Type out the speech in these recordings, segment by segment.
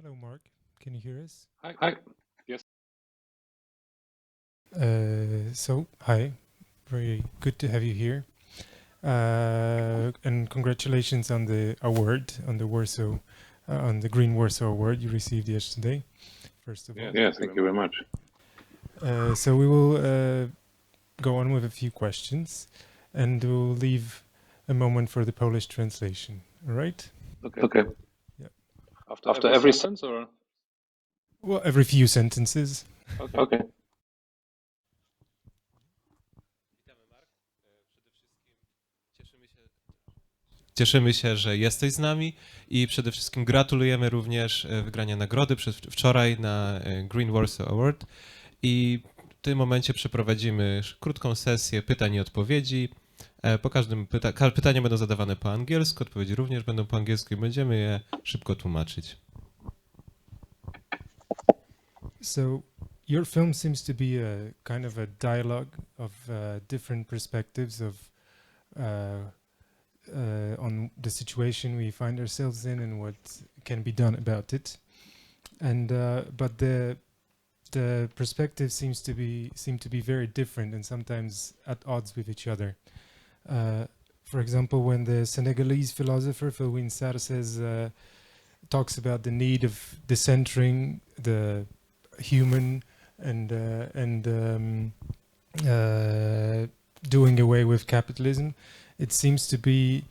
Hello, Marc. Can you hear us? Hi. Yes. Hi. Very good to have you here. And congratulations on the award, on the Warsaw, on the Green Warsaw Award you received yesterday. First of all. Yeah, thank you very much. So we will go on with a few questions, and we'll leave a moment for the Polish translation. All right? Okay. Yeah. After every sentence, or? Well, every few sentences. Okay. Cieszymy się, że jesteś z nami i przede wszystkim gratulujemy również wygrania nagrody wczoraj na Green Warsaw Award i w tym momencie przeprowadzimy krótką sesję pytań i odpowiedzi. Po każdym pytania będą zadawane po angielsku, odpowiedzi również będą po angielsku i będziemy je szybko tłumaczyć. So your film seems to be a kind of a dialogue of different perspectives of on the situation we find ourselves in and what can be done about it. And but the perspective seem to be very different and sometimes at odds with each other. For example, when the Senegalese philosopher Felwine Sarr talks about the need of decentering the human and doing away with capitalism, it seems to be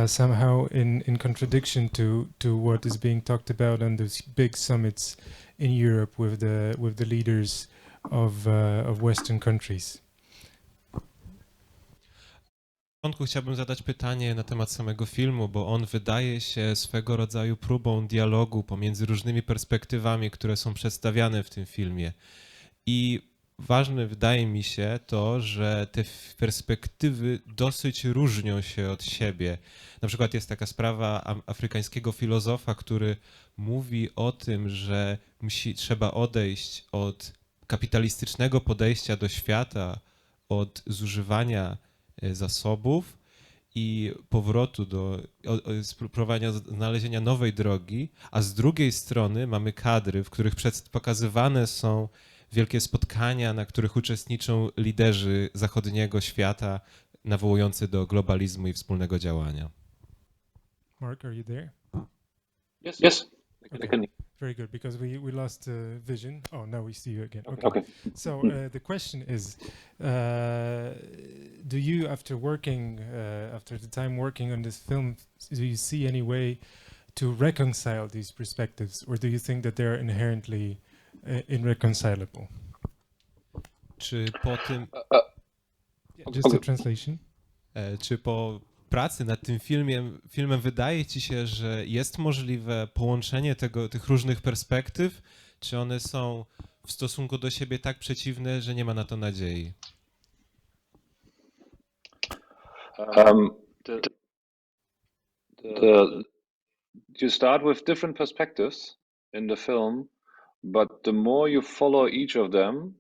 somehow in contradiction to what is being talked about on those big summits in Europe with the leaders of Western countries. Na początku chciałbym zadać pytanie na temat samego filmu, bo on wydaje się swego rodzaju próbą dialogu pomiędzy różnymi perspektywami, które są przedstawiane w tym filmie. I ważne wydaje mi się to, że te perspektywy dosyć różnią się od siebie. Na przykład jest taka sprawa afrykańskiego filozofa, który mówi o tym, że trzeba odejść od kapitalistycznego podejścia do świata, od zużywania zasobów i powrotu do spróbowania znalezienia nowej drogi, a z drugiej strony mamy kadry, w których pokazywane są wielkie spotkania, na których uczestniczą liderzy zachodniego świata nawołujący do globalizmu i wspólnego działania. Marc, are you there? Yes. Okay. Very good, because we lost vision. Oh, now we see you again. Okay. So the question is, do you, after the time working on this film, do you see any way to reconcile these perspectives, or do you think that they're inherently irreconcilable? Czy po tym... Just a translation. Czy po pracy nad tym filmem wydaje ci się, że jest możliwe połączenie tych różnych perspektyw, czy one są w stosunku do siebie tak przeciwne, że nie ma na to nadziei? You start with different perspectives in the film, but the more you follow each of them,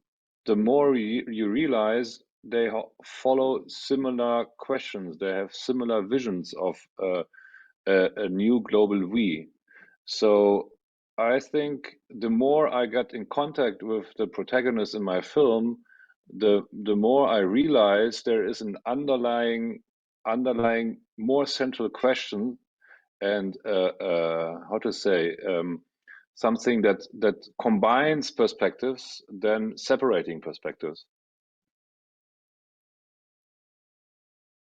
the more you realize they follow similar questions. They have similar visions of a new global we. So I think the more I got in contact with the protagonist in my film, the more I realize there is an underlying more central question, and something that combines perspectives than separating perspectives.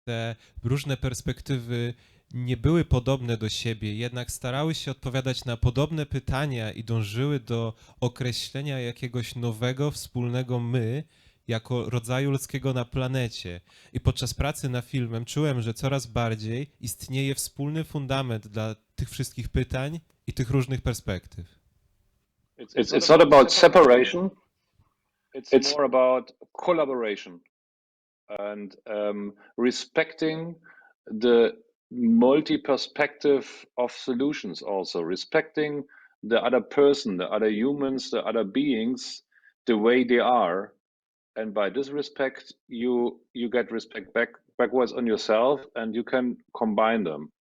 Te różne perspektywy nie były podobne do siebie, jednak starały się odpowiadać na podobne pytania i dążyły do określenia jakiegoś nowego, wspólnego my, jako rodzaju ludzkiego na planecie. I podczas pracy nad filmem czułem, że coraz bardziej istnieje wspólny fundament dla tych wszystkich pytań i tych różnych perspektyw. It's not about separation, it's more about collaboration and respecting the multi-perspective of solutions, also respecting the other person, the other humans, the other beings, the way they are. And by this respect, you get respect backwards on yourself, and you can combine them.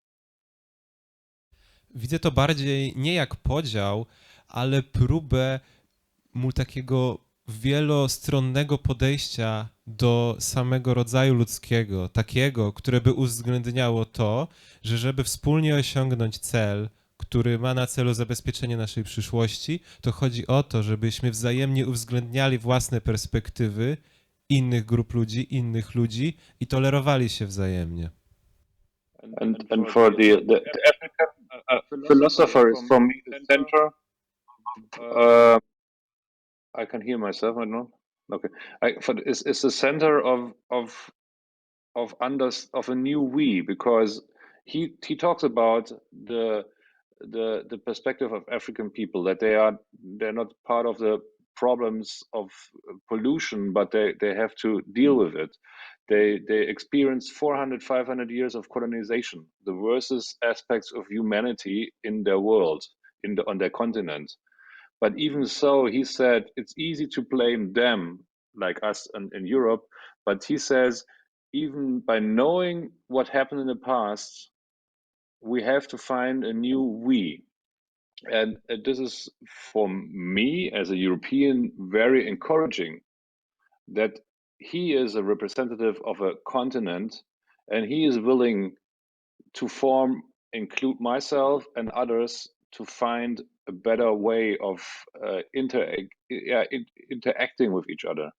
Widzę to bardziej nie jak podział, ale próbę takiego wielostronnego podejścia do samego rodzaju ludzkiego, takiego, które by uwzględniało to, że żeby wspólnie osiągnąć cel, który ma na celu zabezpieczenie naszej przyszłości, to chodzi o to, żebyśmy wzajemnie uwzględniali własne perspektywy innych grup ludzi, innych ludzi i tolerowali się wzajemnie. And for the African philosopher is for me the center. I can hear myself. I don't know. Okay, it's the center of a new we, because he talks about the perspective of African people, that they're not part of the problems of pollution, but they have to deal with it. They experience 400, 500 years of colonization, the worst aspects of humanity in their world, on their continent. But even so, he said it's easy to blame them, like us in Europe. But he says, even by knowing what happened in the past, we have to find a new we. And this is, for me as a European, very encouraging, that he is a representative of a continent and he is willing to include myself and others to find a better way of interacting with each other.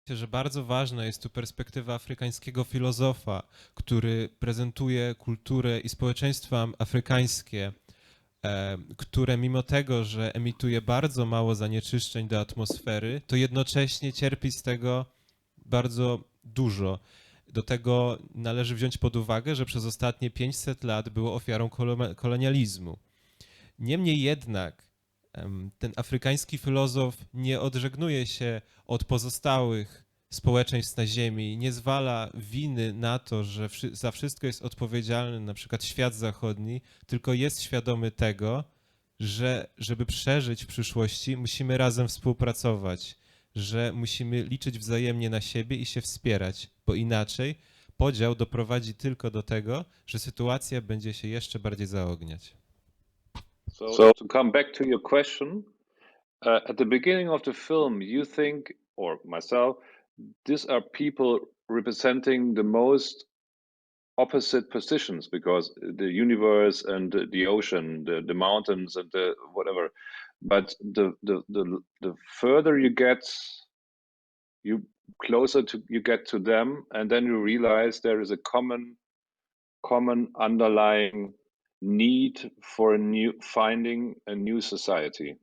Myślę, że bardzo ważna jest tu perspektywa afrykańskiego filozofa, który prezentuje kulturę i społeczeństwa afrykańskie, które mimo tego, że emituje bardzo mało zanieczyszczeń do atmosfery, to jednocześnie cierpi z tego bardzo dużo. Do tego należy wziąć pod uwagę, że przez ostatnie 500 lat było ofiarą kolonializmu. Niemniej jednak ten afrykański filozof nie odżegnuje się od pozostałych społeczeństw na Ziemi, nie zwala winy na to, że za wszystko jest odpowiedzialny na przykład świat zachodni, tylko jest świadomy tego, że żeby przeżyć w przyszłości, musimy razem współpracować, że musimy liczyć wzajemnie na siebie i się wspierać, bo inaczej podział doprowadzi tylko do tego, że sytuacja będzie się jeszcze bardziej zaogniać. So to come back to your question, at the beginning of the film, you think, or myself, these are people representing the most opposite positions, because the universe and the ocean, the mountains and the whatever. But the further you get, you get to them, and then you realize there is a common underlying need for finding a new society,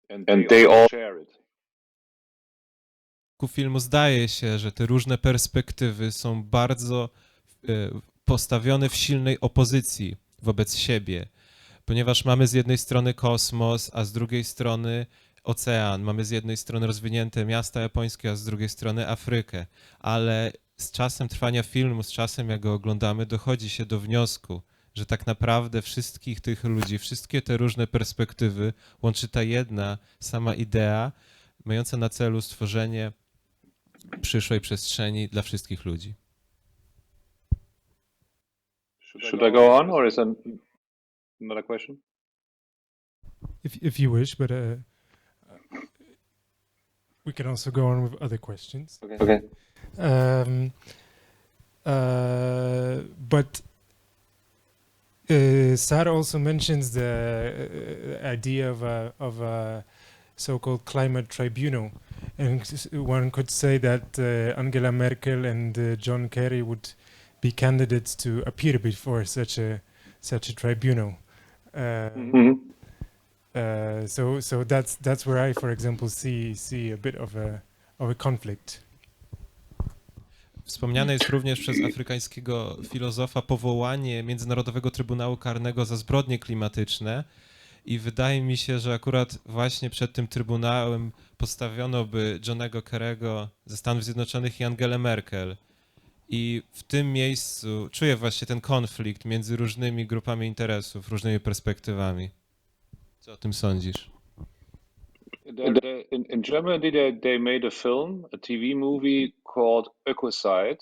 and they all share it. W filmu zdaje się, że te różne perspektywy są bardzo postawione w silnej opozycji wobec siebie, ponieważ mamy z jednej strony kosmos, a z drugiej strony ocean, mamy z jednej strony rozwinięte miasta japońskie, a z drugiej strony Afrykę, ale z czasem trwania filmu, z czasem jak go oglądamy, dochodzi się do wniosku, że tak naprawdę wszystkich tych ludzi, wszystkie te różne perspektywy łączy ta jedna sama idea, mająca na celu stworzenie przyszłej przestrzeni dla wszystkich ludzi. Should I go on, or is that another question? If you wish, but we can also go on with other questions. Okay. But Sar also mentions the idea of a so-called climate tribunal, and one could say that Angela Merkel and John Kerry would be candidates to appear before such a tribunal. So that's where I, for example, see a bit of a conflict. Wspomniane jest również przez afrykańskiego filozofa powołanie Międzynarodowego Trybunału Karnego za zbrodnie klimatyczne i wydaje mi się, że akurat właśnie przed tym Trybunałem postawiono by Johnego Kerry'ego ze Stanów Zjednoczonych i Angelę Merkel. I w tym miejscu czuję właśnie ten konflikt między różnymi grupami interesów, różnymi perspektywami. Co o tym sądzisz? In Germany, they made a film, a TV movie called Ecocide,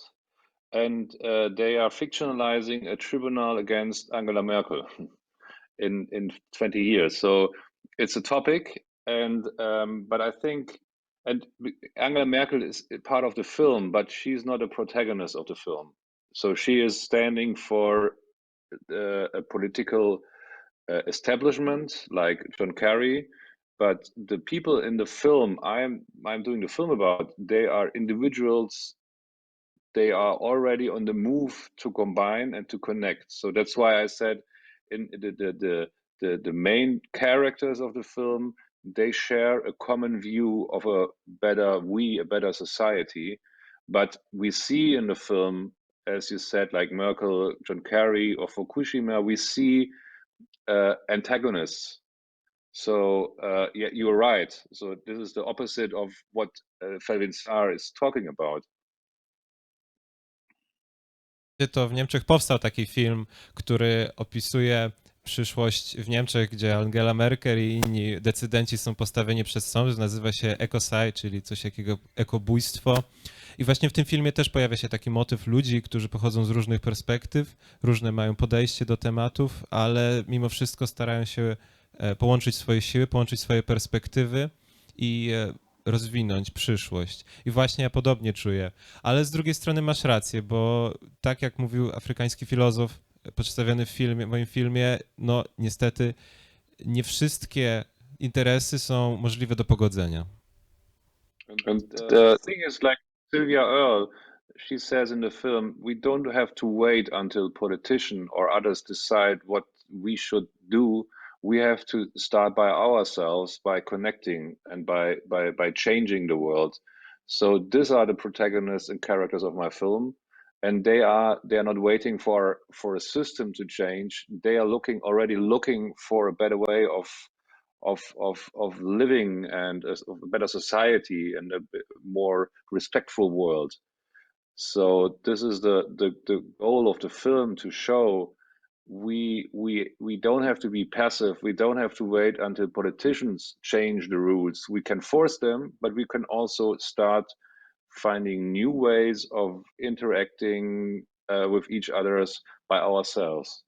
and they are fictionalizing a tribunal against Angela Merkel in 20 years. So it's a topic, and but I think, and Angela Merkel is part of the film, but she's not a protagonist of the film. So she is standing for a political establishment like John Kerry, but the people in the film I'm doing the film about, they are individuals. They are already on the move to combine and to connect. So that's why I said in the main characters of the film, they share a common view of a better society. But we see in the film, as you said, like Merkel, John Kerry, or Fukushima, we see antagonists. So yeah, you're right. So this is the opposite of what Felvin Sarr is talking about. To w Niemczech powstał taki film, który opisuje przyszłość w Niemczech, gdzie Angela Merkel i inni decydenci są postawieni przed sąd, nazywa się ecocide, czyli coś jakiego ekobójstwo. I właśnie w tym filmie też pojawia się taki motyw ludzi, którzy pochodzą z różnych perspektyw, różne mają podejście do tematów, ale mimo wszystko starają się połączyć swoje siły, połączyć swoje perspektywy i rozwinąć przyszłość. I właśnie ja podobnie czuję. Ale z drugiej strony masz rację, bo tak jak mówił afrykański filozof przedstawiony w moim filmie, no niestety nie wszystkie interesy są możliwe do pogodzenia. And the thing is, like Sylvia Earle, she says in the film, we don't have to wait until politicians or others decide what we should do. We have to start by ourselves, by connecting and by changing the world. So these are the protagonists and characters of my film, and they are not waiting for a system to change. They are already looking for a better way of living and of a better society and a more respectful world. So this is the goal of the film, to show we don't have to be passive. We don't have to wait until politicians change the rules. We can force them, but we can also start finding new ways of interacting with each others by ourselves.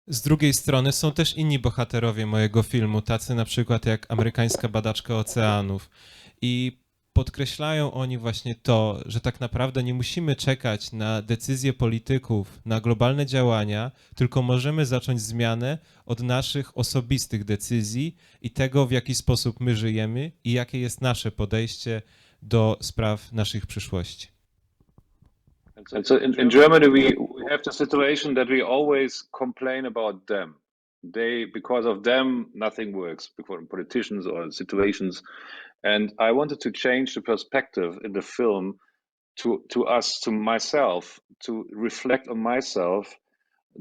Z drugiej strony są też inni bohaterowie mojego filmu, tacy na przykład jak amerykańska badaczka oceanów. I podkreślają oni właśnie to, że tak naprawdę nie musimy czekać na decyzje polityków, na globalne działania, tylko możemy zacząć zmianę od naszych osobistych decyzji i tego, w jaki sposób my żyjemy i jakie jest nasze podejście do spraw naszych przyszłości. And so in Germany, we have the situation that we always complain about them. Because of them, nothing works, because politicians or situations. And I wanted to change the perspective in the film to myself, to reflect on myself,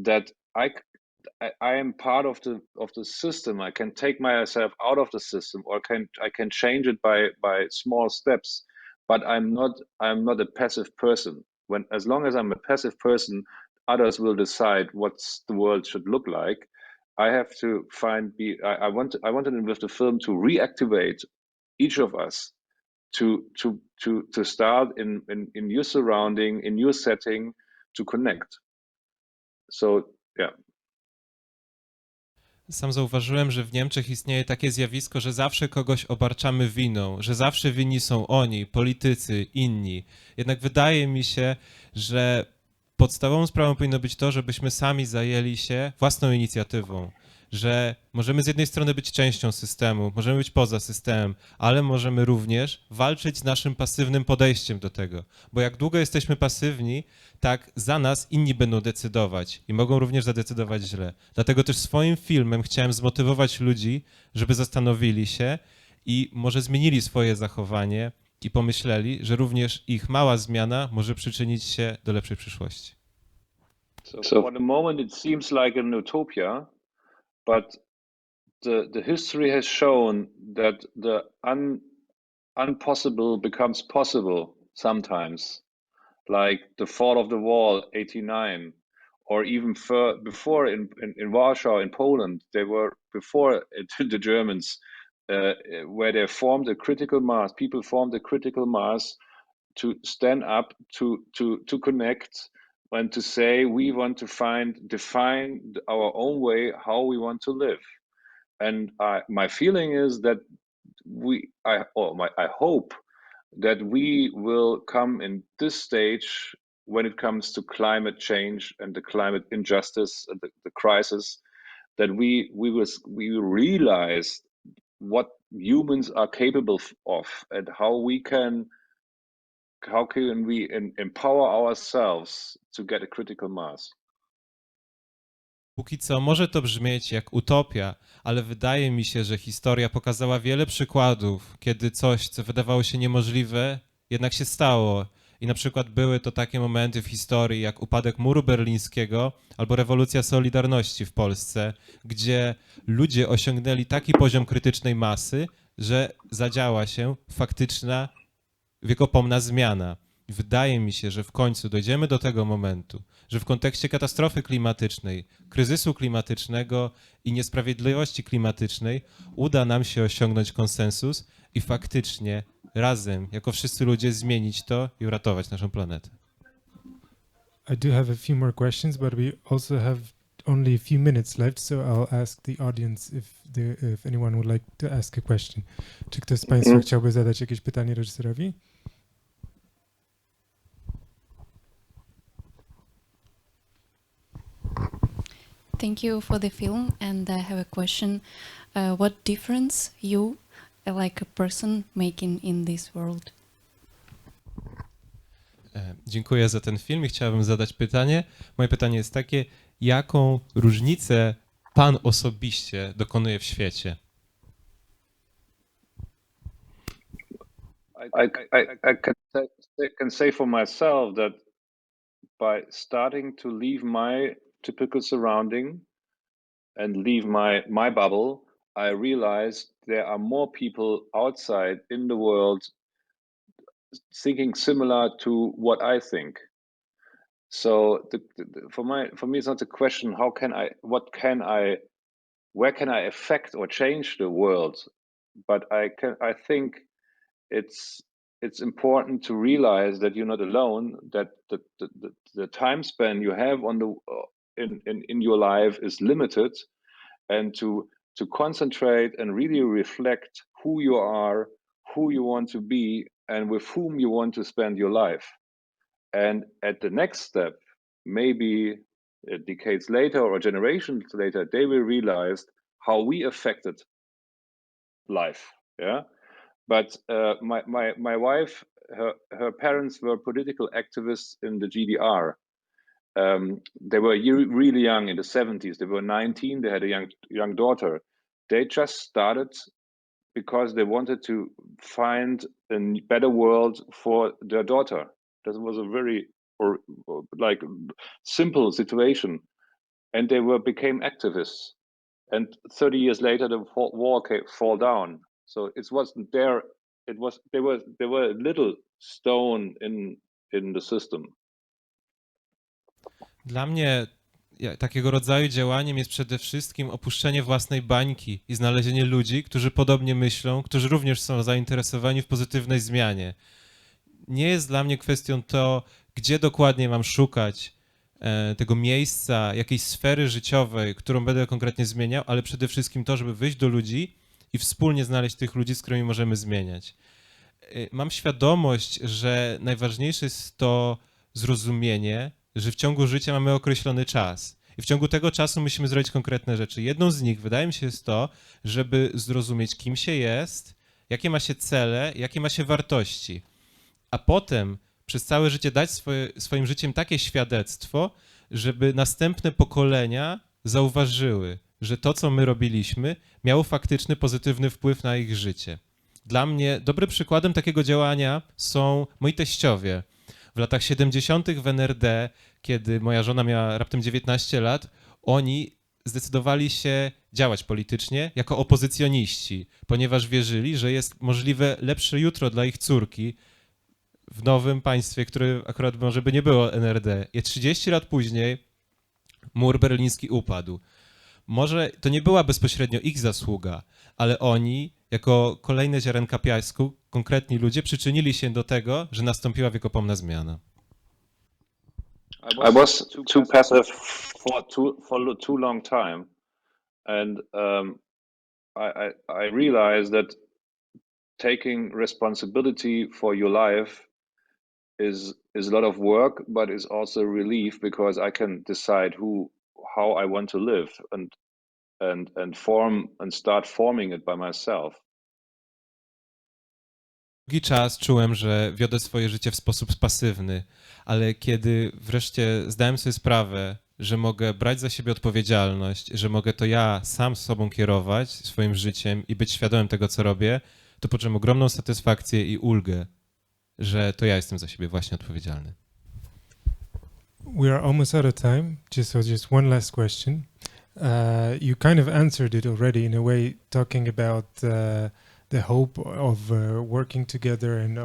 that I am part of the system. I can take myself out of the system, or I can change it by small steps. But I'm not a passive person. As long as I'm a passive person, others will decide what the world should look like. I have to I wanted with the film to reactivate each of us to start in your surrounding, in your setting, to connect. So yeah. Sam zauważyłem, że w Niemczech istnieje takie zjawisko, że zawsze kogoś obarczamy winą, że zawsze winni są oni, politycy, inni. Jednak wydaje mi się, że podstawową sprawą powinno być to, żebyśmy sami zajęli się własną inicjatywą, że możemy z jednej strony być częścią systemu, możemy być poza systemem, ale możemy również walczyć z naszym pasywnym podejściem do tego, bo jak długo jesteśmy pasywni, tak za nas inni będą decydować i mogą również zadecydować źle. Dlatego też swoim filmem chciałem zmotywować ludzi, żeby zastanowili się i może zmienili swoje zachowanie i pomyśleli, że również ich mała zmiana może przyczynić się do lepszej przyszłości. So for the moment it seems like an utopia, but the history has shown that the impossible becomes possible sometimes, like the fall of the wall, 89, or even before in Warsaw, in Poland, they were before the Germans, where they formed a critical mass. People formed a critical mass to stand up, to connect, and to say we want to define our own way how we want to live. And my feeling is that I hope that we will come in this stage when it comes to climate change and the climate injustice and the crisis, that we will realize what humans are capable of and how can we empower ourselves to get a critical mass. Póki co może to brzmieć jak utopia, ale wydaje mi się, że historia pokazała wiele przykładów, kiedy coś, co wydawało się niemożliwe, jednak się stało. I na przykład były to takie momenty w historii jak upadek muru berlińskiego albo rewolucja Solidarności w Polsce, gdzie ludzie osiągnęli taki poziom krytycznej masy, że zadziała się faktyczna, wiekopomna zmiana. Wydaje mi się, że w końcu dojdziemy do tego momentu, że w kontekście katastrofy klimatycznej, kryzysu klimatycznego i niesprawiedliwości klimatycznej uda nam się osiągnąć konsensus i faktycznie razem, jako wszyscy ludzie, zmienić to i uratować naszą planetę. I do have a few more questions, but we also have only a few minutes left, so I'll ask the audience if anyone would like to ask a question. Czy ktoś z Państwa chciałby zadać jakieś pytanie reżyserowi? Thank you for the film, and I have a question. What difference you, like a person, making in this world? Dziękuję za ten film i chciałbym zadać pytanie. Moje pytanie jest takie, jaką różnicę Pan osobiście dokonuje w świecie? I can say for myself that by starting to leave my typical surrounding and leave my bubble, I realized there are more people outside in the world thinking similar to what I think. So for me, it's not a question where can I affect or change the world, but I think it's important to realize that you're not alone, that the time span you have on in your life is limited, and to concentrate and really reflect who you are, who you want to be, and with whom you want to spend your life. And at the next step, maybe decades later or generations later, they will realize how we affected life. Yeah. But my wife, her parents were political activists in the GDR. They were really young in the 70s. They were 19. They had a young daughter. They just started because they wanted to find a better world for their daughter. That was a very simple situation, and they became activists. And 30 years later, the wall fall down. So it wasn't there. They were a little stone in the system. Dla mnie takiego rodzaju działaniem jest przede wszystkim opuszczenie własnej bańki i znalezienie ludzi, którzy podobnie myślą, którzy również są zainteresowani w pozytywnej zmianie. Nie jest dla mnie kwestią to, gdzie dokładnie mam szukać tego miejsca, jakiejś sfery życiowej, którą będę konkretnie zmieniał, ale przede wszystkim to, żeby wyjść do ludzi i wspólnie znaleźć tych ludzi, z którymi możemy zmieniać. Mam świadomość, że najważniejsze jest to zrozumienie, że w ciągu życia mamy określony czas i w ciągu tego czasu musimy zrobić konkretne rzeczy. Jedną z nich, wydaje mi się, jest to, żeby zrozumieć, kim się jest, jakie ma się cele, jakie ma się wartości, a potem przez całe życie dać swoim życiem takie świadectwo, żeby następne pokolenia zauważyły, że to, co my robiliśmy, miało faktyczny, pozytywny wpływ na ich życie. Dla mnie dobrym przykładem takiego działania są moi teściowie. W latach 70. w NRD, kiedy moja żona miała raptem 19 lat, oni zdecydowali się działać politycznie jako opozycjoniści, ponieważ wierzyli, że jest możliwe lepsze jutro dla ich córki w nowym państwie, które akurat może by nie było NRD. I 30 lat później mur berliński upadł. Może to nie była bezpośrednio ich zasługa, ale oni, jako kolejne ziarenka piasku, konkretni ludzie przyczynili się do tego, że nastąpiła wiekopomna zmiana. I was too passive for too long time, and I realized that taking responsibility for your life is a lot of work, but is also a relief because I can decide how I want to live and start forming it by myself. Długi czas czułem, że wiodę swoje życie w sposób pasywny, ale kiedy wreszcie zdałem sobie sprawę, że mogę brać za siebie odpowiedzialność, że mogę to ja sam sobą kierować swoim życiem i być świadomym tego, co robię, to poczułem ogromną satysfakcję i ulgę, że to ja jestem za siebie właśnie odpowiedzialny. We are almost out of time. Just one last question. You kind of answered it already in a way, talking about the hope of working together and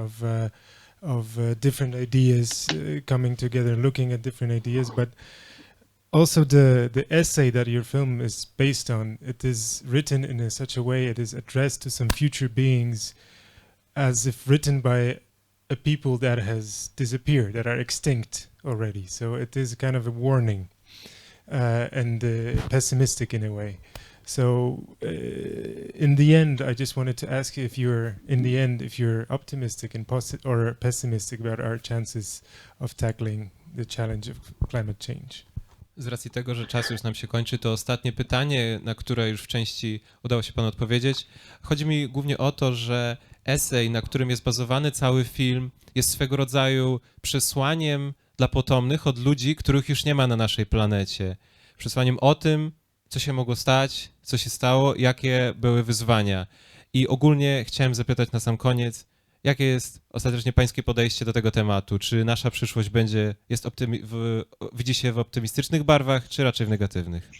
of different ideas coming together, looking at different ideas, but also the essay that your film is based on, it is written in such a way, it is addressed to some future beings as if written by a people that has disappeared, that are extinct already. So it is kind of a warning and pessimistic in a way. So in the end, I just wanted to ask you if you're optimistic and or pessimistic about our chances of tackling the challenge of climate change. Z racji tego, że czas już nam się kończy, to ostatnie pytanie, na które już w części udało się panu odpowiedzieć. Chodzi mi głównie o to, że esej, na którym jest bazowany cały film, jest swego rodzaju przesłaniem dla potomnych od ludzi, których już nie ma na naszej planecie. Przesłaniem o tym, co się mogło stać, co się stało, jakie były wyzwania. I ogólnie chciałem zapytać na sam koniec, jakie jest ostatecznie pańskie podejście do tego tematu? Czy nasza przyszłość widzi się w optymistycznych barwach, czy raczej w negatywnych?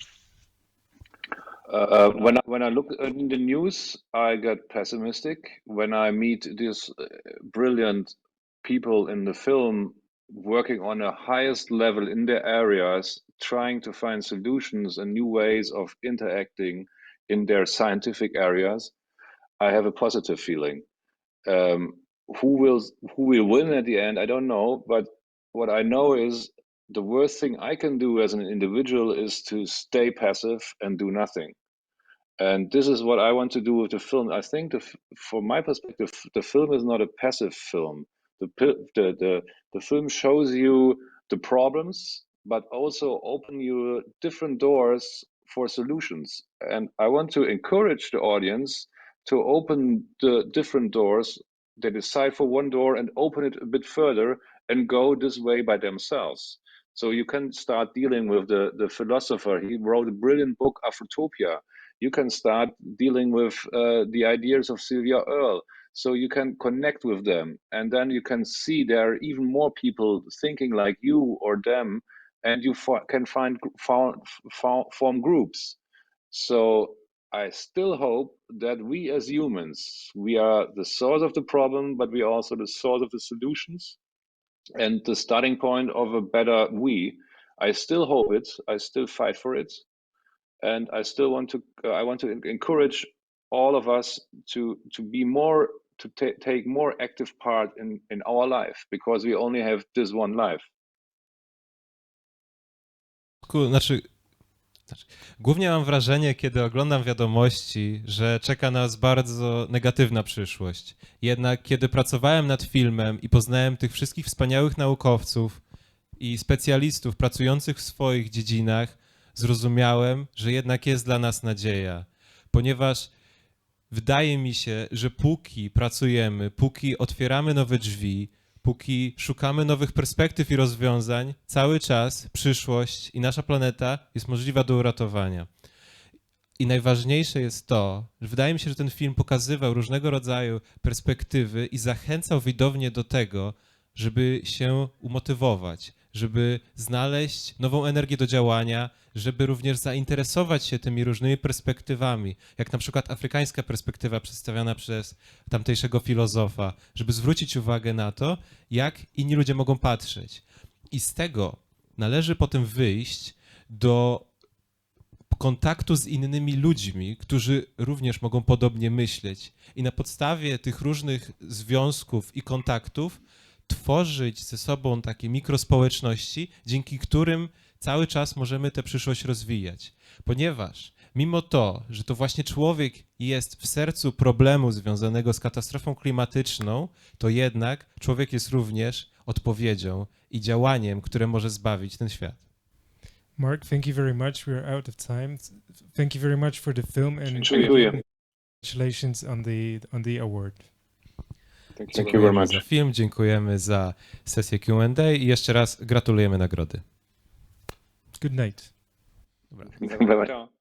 When I look in the news, I get pessimistic. When I meet these brilliant people in the film working on a highest level in their areas, trying to find solutions and new ways of interacting in their scientific areas, I have a positive feeling. Who will win at the end, I don't know, but what I know is the worst thing I can do as an individual is to stay passive and do nothing. And this is what I want to do with the film. I think, from my perspective, the film is not a passive film. The film shows you the problems, but also open you different doors for solutions. And I want to encourage the audience to open the different doors. They decide for one door and open it a bit further and go this way by themselves. So you can start dealing with the philosopher. He wrote a brilliant book, Afrotopia. You can start dealing with the ideas of Sylvia Earle. So you can connect with them, and then you can see there are even more people thinking like you or them, and you can form groups. So I still hope that we as humans, we are the source of the problem, but we are also the source of the solutions and the starting point of a better we. I still hope it. I still fight for it. And I still want to encourage all of us to be more, to take more active part in our life, because we only have this one life. Głównie mam wrażenie, kiedy oglądam wiadomości, że czeka nas bardzo negatywna przyszłość. Jednak kiedy pracowałem nad filmem i poznałem tych wszystkich wspaniałych naukowców i specjalistów pracujących w swoich dziedzinach, zrozumiałem, że jednak jest dla nas nadzieja, ponieważ wydaje mi się, że póki pracujemy, póki otwieramy nowe drzwi, póki szukamy nowych perspektyw i rozwiązań, cały czas przyszłość i nasza planeta jest możliwa do uratowania. I najważniejsze jest to, że wydaje mi się, że ten film pokazywał różnego rodzaju perspektywy i zachęcał widownię do tego, żeby się umotywować, żeby znaleźć nową energię do działania, żeby również zainteresować się tymi różnymi perspektywami, jak na przykład afrykańska perspektywa przedstawiona przez tamtejszego filozofa, żeby zwrócić uwagę na to, jak inni ludzie mogą patrzeć. I z tego należy potem wyjść do kontaktu z innymi ludźmi, którzy również mogą podobnie myśleć. I na podstawie tych różnych związków i kontaktów tworzyć ze sobą takie mikrospołeczności, dzięki którym cały czas możemy tę przyszłość rozwijać. Ponieważ mimo to, że to właśnie człowiek jest w sercu problemu związanego z katastrofą klimatyczną, to jednak człowiek jest również odpowiedzią i działaniem, które może zbawić ten świat. Marc, thank you very much. We're out of time. Thank you very much for the film and Dziękuję. congratulations on the award. Thank you very Dziękujemy much. za film, dziękujemy za sesję Q&A i jeszcze raz gratulujemy nagrody. Good night. Dobra. Bye bye.